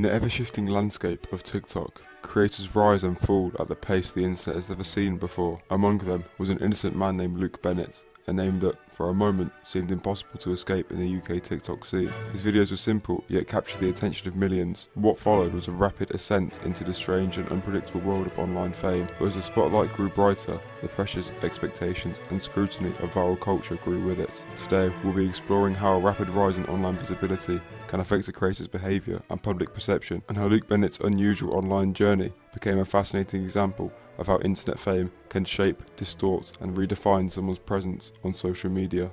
the ever-shifting landscape of TikTok, creators rise and fall at the pace the internet has never seen before. Among them was an innocent man named Luke Bennett, a name that, for a moment, seemed impossible to escape in the UK TikTok scene. His videos were simple, yet captured the attention of millions. What followed was a rapid ascent into the strange and unpredictable world of online fame. But as the spotlight grew brighter, the pressures, expectations, and scrutiny of viral culture grew with it. Today, we'll be exploring how a rapid rise in online visibility can affect a creator's behaviour and public perception, and how Luke Bennett's unusual online journey became a fascinating example of how internet fame can shape, distort, and redefine someone's presence on social media.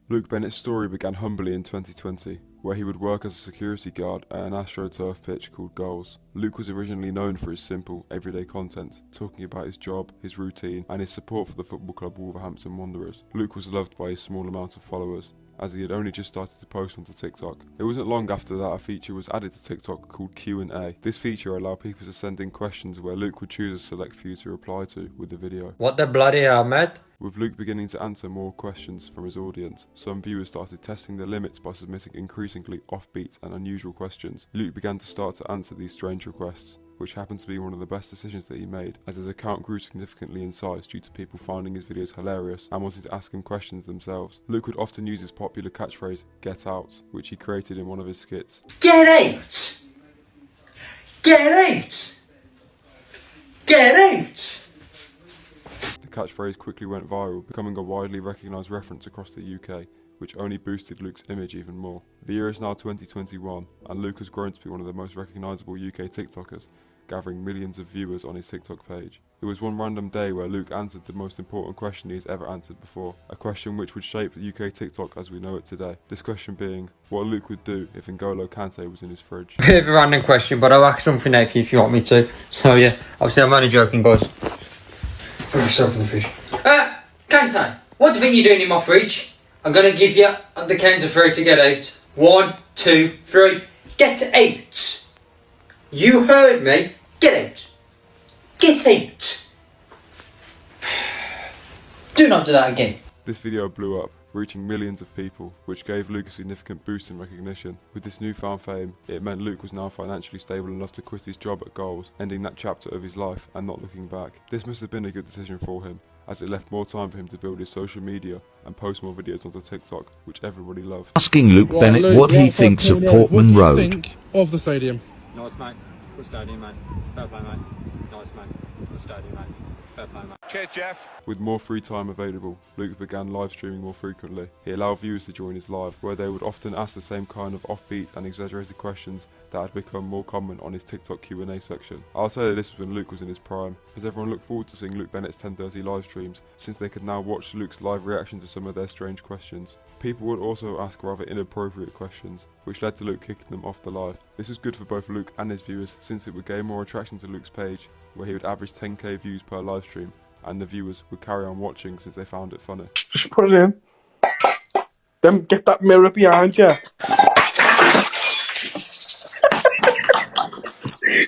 Luke Bennett's story began humbly in 2020, where he would work as a security guard at an AstroTurf pitch called Goals. Luke was originally known for his simple, everyday content, talking about his job, his routine, and his support for the football club Wolverhampton Wanderers. Luke was loved by his small amount of followers, as he had only just started to post onto TikTok. It wasn't long after that a feature was added to TikTok called Q&A. This feature allowed people to send in questions where Luke would choose a select few to reply to with the video. What the bloody hell, mate? With Luke beginning to answer more questions from his audience, some viewers started testing the limits by submitting increasingly offbeat and unusual questions. Luke began to start to answer these strange requests, which happened to be one of the best decisions that he made, as his account grew significantly in size due to people finding his videos hilarious and wanting to ask him questions themselves. Luke would often use his popular catchphrase, "Get out," which he created in one of his skits. Get out! Get out! Get out! The catchphrase quickly went viral, becoming a widely recognised reference across the UK, which only boosted Luke's image even more. The year is now 2021, and Luke has grown to be one of the most recognisable UK TikTokers, gathering millions of viewers on his TikTok page. It was one random day where Luke answered the most important question he has ever answered before, a question which would shape UK TikTok as we know it today. This question being, what Luke would do if N'Golo Kante was in his fridge. Bit of a random question, but I'll ask something out for you if you want me to. So yeah, obviously I'm only joking, guys. Put yourself in the fridge. Kante, what do you think you're doing in my fridge? I'm going to give you the count of three to get out. 1, 2, 3. Get out! You heard me. Get out. Get out. Do not do that again. This video blew up, reaching millions of people, which gave Luke a significant boost in recognition. With this newfound fame, it meant Luke was now financially stable enough to quit his job at Goals, ending that chapter of his life and not looking back. This must have been a good decision for him, as it left more time for him to build his social media and post more videos onto TikTok, which everybody loved. Asking Luke Bennett what he thinks of Portman Road. What do you think of the stadium? Nice, mate. Good stadium, mate. Fair play, mate. Nice, mate. Good stadium, mate. Fair play, mate. Cheers, Jeff. With more free time available, Luke began live streaming more frequently. He allowed viewers to join his live, where they would often ask the same kind of offbeat and exaggerated questions that had become more common on his TikTok Q&A section. I'll say that this was when Luke was in his prime, as everyone looked forward to seeing Luke Bennett's 10:30 live streams, since they could now watch Luke's live reaction to some of their strange questions. People would also ask rather inappropriate questions, which led to Luke kicking them off the live. This was good for both Luke and his viewers, since it would gain more attraction to Luke's page, where he would average 10k views per live stream, and the viewers would carry on watching since they found it funny. Just put it in. Then get that mirror behind you.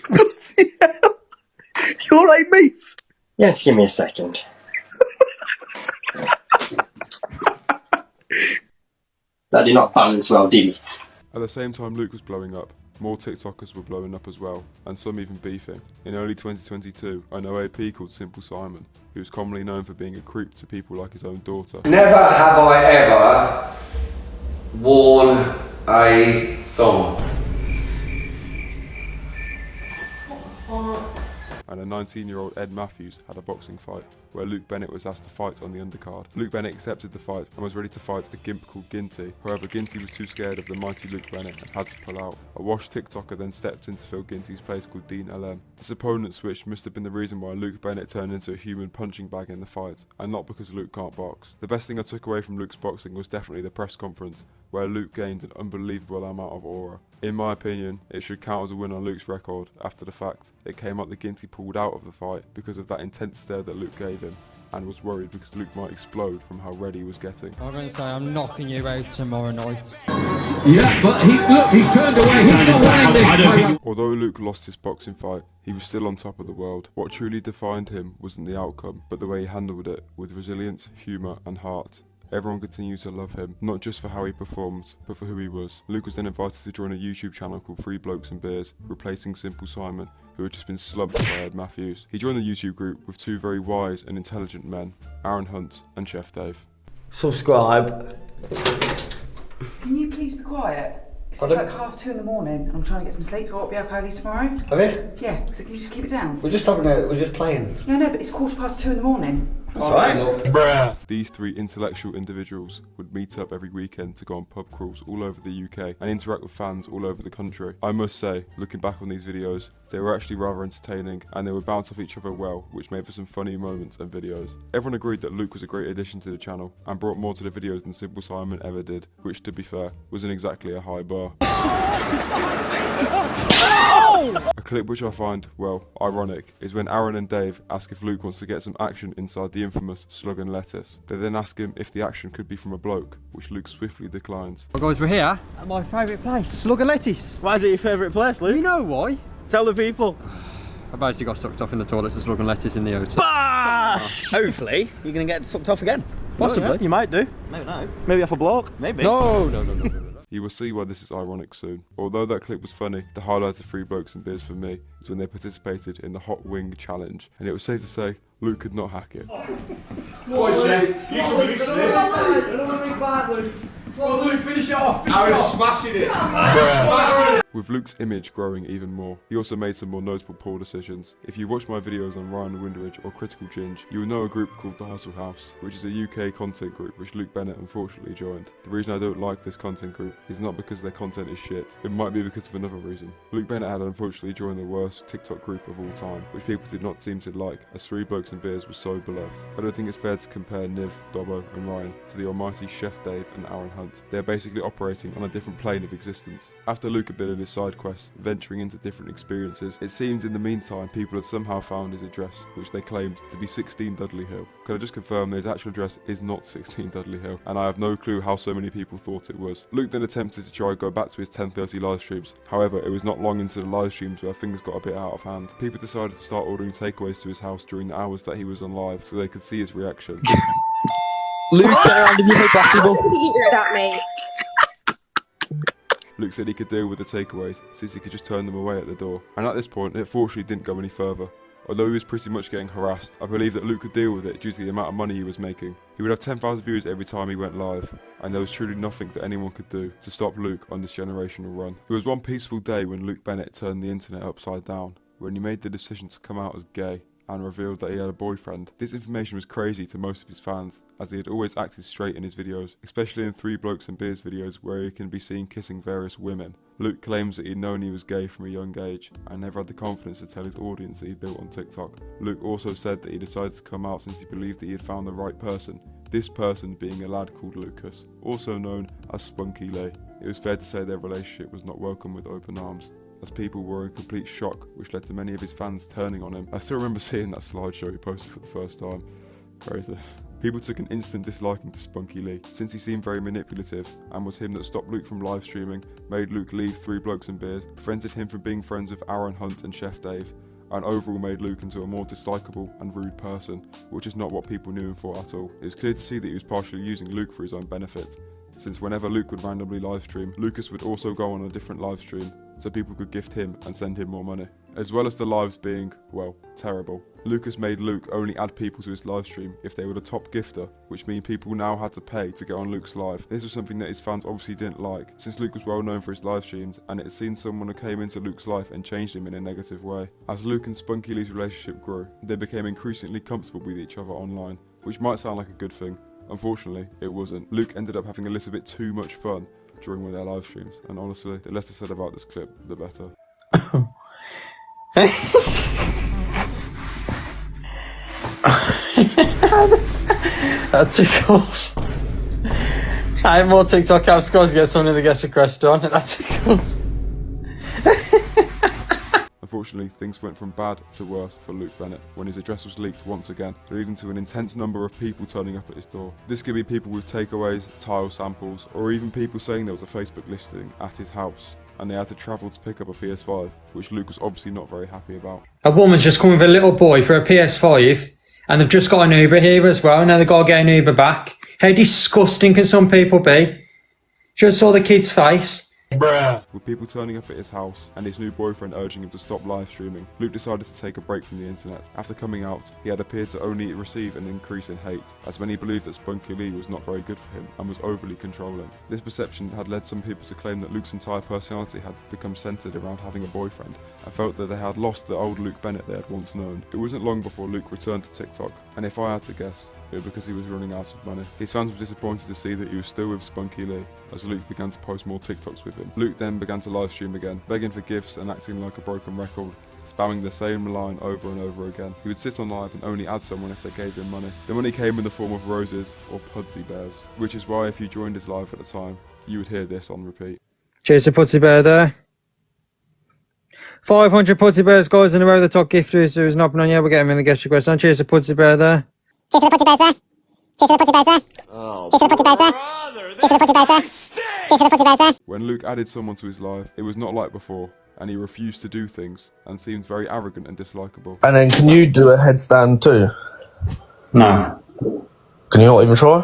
Bloody hell. You alright, mate? Yeah, just give me a second. That did not balance well, did it? At the same time Luke was blowing up, more TikTokers were blowing up as well, and some even beefing. In early 2022, an OAP called Simple Simon, who was commonly known for being a creep to people like his own daughter. Never have I ever worn a thong. And a 19-year-old Ed Matthews had a boxing fight, where Luke Bennett was asked to fight on the undercard. Luke Bennett accepted the fight and was ready to fight a gimp called Ginty. However, Ginty was too scared of the mighty Luke Bennett and had to pull out. A washed TikToker then stepped in to fill Ginty's place called Dean LM. This opponent switch must have been the reason why Luke Bennett turned into a human punching bag in the fight, and not because Luke can't box. The best thing I took away from Luke's boxing was definitely the press conference, where Luke gained an unbelievable amount of aura. In my opinion, it should count as a win on Luke's record. After the fact, it came out that Ginty pulled out of the fight because of that intense stare that Luke gave him, and was worried because Luke might explode from how ready he was getting. I'm going to say I'm knocking you out tomorrow night. Yeah, but he's turned away. He's not winning this. Although Luke lost his boxing fight, he was still on top of the world. What truly defined him wasn't the outcome, but the way he handled it with resilience, humour and heart. Everyone continued to love him, not just for how he performed, but for who he was. Luke was then invited to join a YouTube channel called Three Blokes and Beers, replacing Simple Simon, who had just been slumped by Ed Matthews. He joined the YouTube group with two very wise and intelligent men, Aaron Hunt and Chef Dave. Subscribe. Can you please be quiet? Because it's like 2:30 in the morning and I'm trying to get some sleep. Got to be up early tomorrow. Have you? Yeah, so can you just keep it down? We're just playing. Yeah, no, but it's 2:15 in the morning. That's alright. Bruh. These three intellectual individuals would meet up every weekend to go on pub crawls all over the UK and interact with fans all over the country. I must say, looking back on these videos, they were actually rather entertaining and they would bounce off each other well, which made for some funny moments and videos. Everyone agreed that Luke was a great addition to the channel and brought more to the videos than Simple Simon ever did, which to be fair, wasn't exactly a high bar. A clip which I find, well, ironic, is when Aaron and Dave ask if Luke wants to get some action inside the infamous Slug and Lettuce. They then ask him if the action could be from a bloke, which Luke swiftly declines. Well guys, we're here at my favourite place, Slug and Lettuce. Why is it your favourite place, Luke? You know why? Tell the people. I basically got sucked off in the toilets of Slug and Lettuce in the O2. Bash! Hopefully, you're going to get sucked off again. Possibly. Oh, yeah. You might do. Maybe no. Maybe off a bloke. Maybe. No. You will see why this is ironic soon. Although that clip was funny, the highlight of Three Blokes and Beers for me is when they participated in the Hot Wing Challenge, and it was safe to say Luke could not hack it. What is it? You should be used to this. I don't want to be bad, Luke. Well, Luke, finish it off. I was smashing it. Smashing it. With Luke's image growing even more, he also made some more notable poor decisions. If you watch my videos on Ryan Windridge or Critical Ginge, you will know a group called The Hustle House, which is a UK content group which Luke Bennett unfortunately joined. The reason I don't like this content group is not because their content is shit, it might be because of another reason. Luke Bennett had unfortunately joined the worst TikTok group of all time, which people did not seem to like, as Three Blokes and Beers was so beloved. I don't think it's fair to compare Niv, Dobbo and Ryan to the almighty Chef Dave and Aaron Hunt. They are basically operating on a different plane of existence. After Luke had been in his side quest, venturing into different experiences, it seems in the meantime people had somehow found his address, which they claimed to be 16 Dudley Hill. Can I just confirm that his actual address is not 16 Dudley Hill, and I have no clue how so many people thought it was. Luke then attempted to try and go back to his 10:30 live streams, however it was not long into the live streams where things got a bit out of hand. People decided to start ordering takeaways to his house during the hours that he was on live so they could see his reaction. Luke, get around in your head, basketball. That, mate. Luke said he could deal with the takeaways since he could just turn them away at the door, and at this point it fortunately didn't go any further. Although he was pretty much getting harassed, I believe that Luke could deal with it due to the amount of money he was making. He would have 10,000 views every time he went live, and there was truly nothing that anyone could do to stop Luke on this generational run. It was one peaceful day when Luke Bennett turned the internet upside down, when he made the decision to come out as gay and revealed that he had a boyfriend. This information was crazy to most of his fans, as he had always acted straight in his videos, especially in Three Blokes and Beers videos where he can be seen kissing various women. Luke claims that he'd known he was gay from a young age and never had the confidence to tell his audience that he built on TikTok. Luke also said that he decided to come out since he believed that he had found the right person, this person being a lad called Lucas, also known as Spunky Lee. It was fair to say their relationship was not welcomed with open arms, as people were in complete shock, which led to many of his fans turning on him. I still remember seeing that slideshow he posted for the first time. Crazy. People took an instant disliking to Spunky Lee, since he seemed very manipulative, and was him that stopped Luke from live streaming, made Luke leave Three Blokes and Beers, prevented him from being friends with Aaron Hunt and Chef Dave, and overall made Luke into a more dislikable and rude person, which is not what people knew him for at all. It was clear to see that he was partially using Luke for his own benefit, since whenever Luke would randomly livestream, Lucas would also go on a different livestream, so people could gift him and send him more money. As well as the lives being, well, terrible, Lucas made Luke only add people to his livestream if they were the top gifter, which means people now had to pay to get on Luke's live. This was something that his fans obviously didn't like, since Luke was well known for his live streams, and it had seen someone who came into Luke's life and changed him in a negative way. As Luke and Spunky Lee's relationship grew, they became increasingly comfortable with each other online, which might sound like a good thing. Unfortunately, it wasn't. Luke ended up having a little bit too much fun during one of their live streams, and honestly, the less I said about this clip, the better. That tickles. I have more TikTok app scores to get someone in the guest request on. That tickles. Unfortunately, things went from bad to worse for Luke Bennett when his address was leaked once again, leading to an intense number of people turning up at his door. This could be people with takeaways, tile samples, or even people saying there was a Facebook listing at his house, and they had to travel to pick up a PS5, which Luke was obviously not very happy about. A woman's just come with a little boy for a PS5, and they've just got an Uber here as well. Now they've got to get an Uber back. How disgusting can some people be? Just saw the kid's face. With people turning up at his house and his new boyfriend urging him to stop live streaming, Luke decided to take a break from the internet. After coming out, he had appeared to only receive an increase in hate, as many believed that Spunky Lee was not very good for him and was overly controlling. This perception had led some people to claim that Luke's entire personality had become centered around having a boyfriend, and felt that they had lost the old Luke Bennett they had once known. It wasn't long before Luke returned to TikTok, and if I had to guess, it was because he was running out of money. His fans were disappointed to see that he was still with Spunky Lee, as Luke began to post more TikToks with him. Luke then began to live stream again, begging for gifts and acting like a broken record, spamming the same line over and over again. He would sit on live and only add someone if they gave him money. The money came in the form of roses or pudsey bears, which is why if you joined his live at the time, you would hear this on repeat. Cheers to Pudsey Bear there. 500 Pudsey Bears, guys, in a row. The top gifter who's not been on yet. We'll get him in the guest request. Cheers to Pudsey Bear there. Cheers to the Pudsey Bears there. Cheers to the Pudsey Bears there. Cheers to the Pudsey Bears there. Cheers to the Pudsey Bears there. Cheers to the Pudsey Bears there. When Luke added someone to his live, it was not like before, and he refused to do things, and seemed very arrogant and dislikable. And then can you do a headstand too? No. Can you not even try?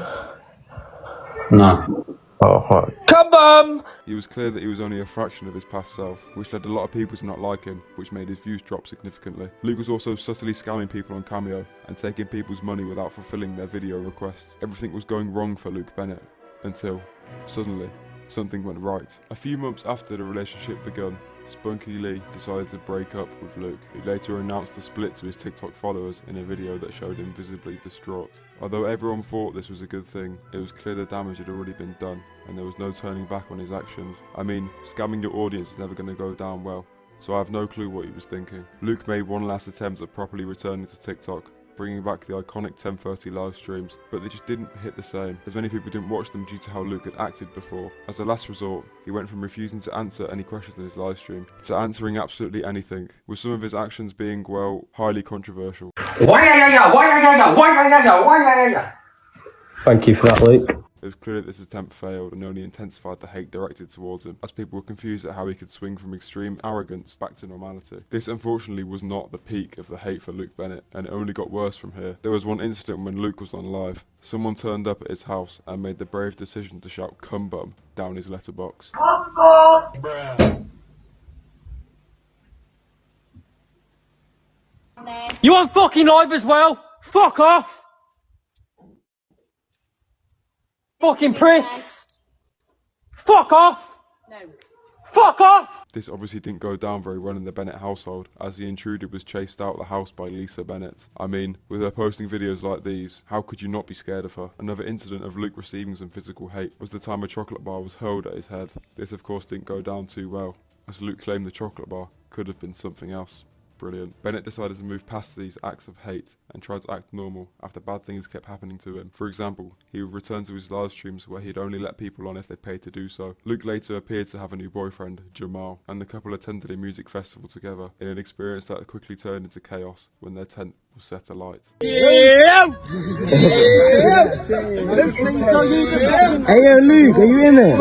No. Oh, right. Come on! He was clear that he was only a fraction of his past self, which led a lot of people to not like him, which made his views drop significantly. Luke was also subtly scamming people on Cameo, and taking people's money without fulfilling their video requests. Everything was going wrong for Luke Bennett, until, suddenly, something went right. A few months after the relationship begun, Spunky Lee decided to break up with Luke. He later announced the split to his TikTok followers in a video that showed him visibly distraught. Although everyone thought this was a good thing, it was clear the damage had already been done, and there was no turning back on his actions. I mean, scamming your audience is never going to go down well, so I have no clue what he was thinking. Luke made one last attempt at properly returning to TikTok, bringing back the iconic 10:30 live streams, but they just didn't hit the same, as many people didn't watch them due to how Luke had acted before. As a last resort, he went from refusing to answer any questions in his live stream to answering absolutely anything, with some of his actions being, well, highly controversial. Thank you for that, Luke. It was clear that this attempt failed and only intensified the hate directed towards him, as people were confused at how he could swing from extreme arrogance back to normality. This unfortunately was not the peak of the hate for Luke Bennett, and it only got worse from here. There was one incident when Luke was on live. Someone turned up at his house and made the brave decision to shout "cum bum" down his letterbox. You on fucking live as well? Fuck off! Fucking pricks! Fuck off! No. Fuck off! This obviously didn't go down very well in the Bennett household, as the intruder was chased out of the house by Lisa Bennett. I mean, with her posting videos like these, how could you not be scared of her? Another incident of Luke receiving some physical hate was the time a chocolate bar was hurled at his head. This of course didn't go down too well, as Luke claimed the chocolate bar could have been something else. Brilliant. Bennett decided to move past these acts of hate and tried to act normal after bad things kept happening to him. For example, he would return to his live streams where he'd only let people on if they paid to do so. Luke later appeared to have a new boyfriend, Jamal, and the couple attended a music festival together in an experience that quickly turned into chaos when their tent was set alight. Yeah! Hey, yo, Luke, are you in there?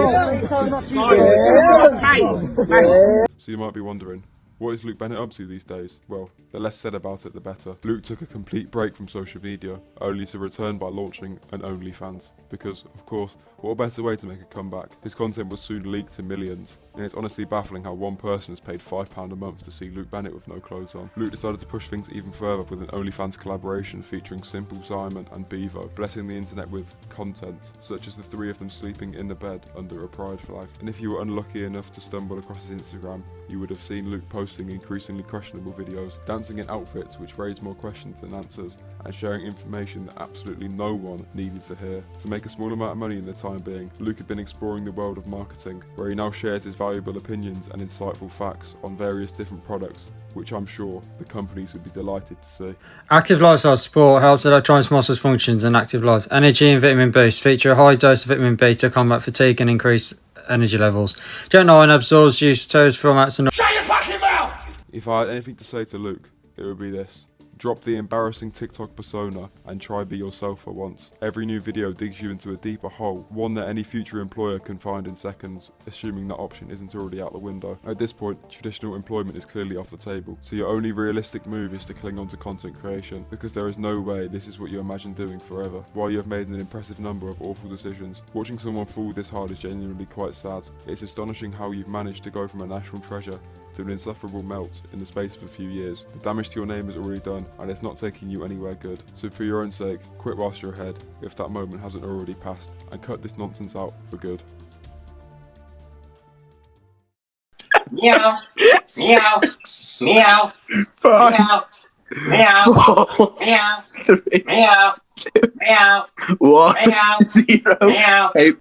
So you might be wondering, what is Luke Bennett up to these days? Well, the less said about it the better. Luke took a complete break from social media, only to return by launching an OnlyFans. Because, of course, what a better way to make a comeback? His content was soon leaked to millions, and it's honestly baffling how one person has paid £5 a month to see Luke Bennett with no clothes on. Luke decided to push things even further with an OnlyFans collaboration featuring Simple Simon and Bevo, blessing the internet with content, such as the three of them sleeping in the bed under a pride flag. And if you were unlucky enough to stumble across his Instagram, you would have seen Luke posting increasingly questionable videos, dancing in outfits which raised more questions than answers, and sharing information that absolutely no one needed to hear. To make a small amount of money in the time being, Luke had been exploring the world of marketing, where he now shares his valuable opinions and insightful facts on various different products, which I'm sure the companies would be delighted to see. Active lifestyle support helps electronic muscles functions and active lives. Energy and vitamin boost feature a high dose of vitamin B to combat fatigue and increase energy levels. Gen 9 absorbs use toast formats and... Shut your fucking mouth! If I had anything to say to Luke, it would be this. Drop the embarrassing TikTok persona and try be yourself for once. Every new video digs you into a deeper hole, one that any future employer can find in seconds, assuming that option isn't already out the window. At this point, traditional employment is clearly off the table, so your only realistic move is to cling on to content creation, because there is no way this is what you imagine doing forever. While you have made an impressive number of awful decisions, watching someone fall this hard is genuinely quite sad. It's astonishing how you've managed to go from a national treasure to an insufferable melt in the space of a few years. The damage to your name is already done, and it's not taking you anywhere good. So for your own sake, quit whilst you're ahead, if that moment hasn't already passed, and cut this nonsense out for good. Meow. Meow. Meow. Meow. Meow. Meow. 3, Meow. 2, Meow. 1, Meow. 0. Meow. Hey,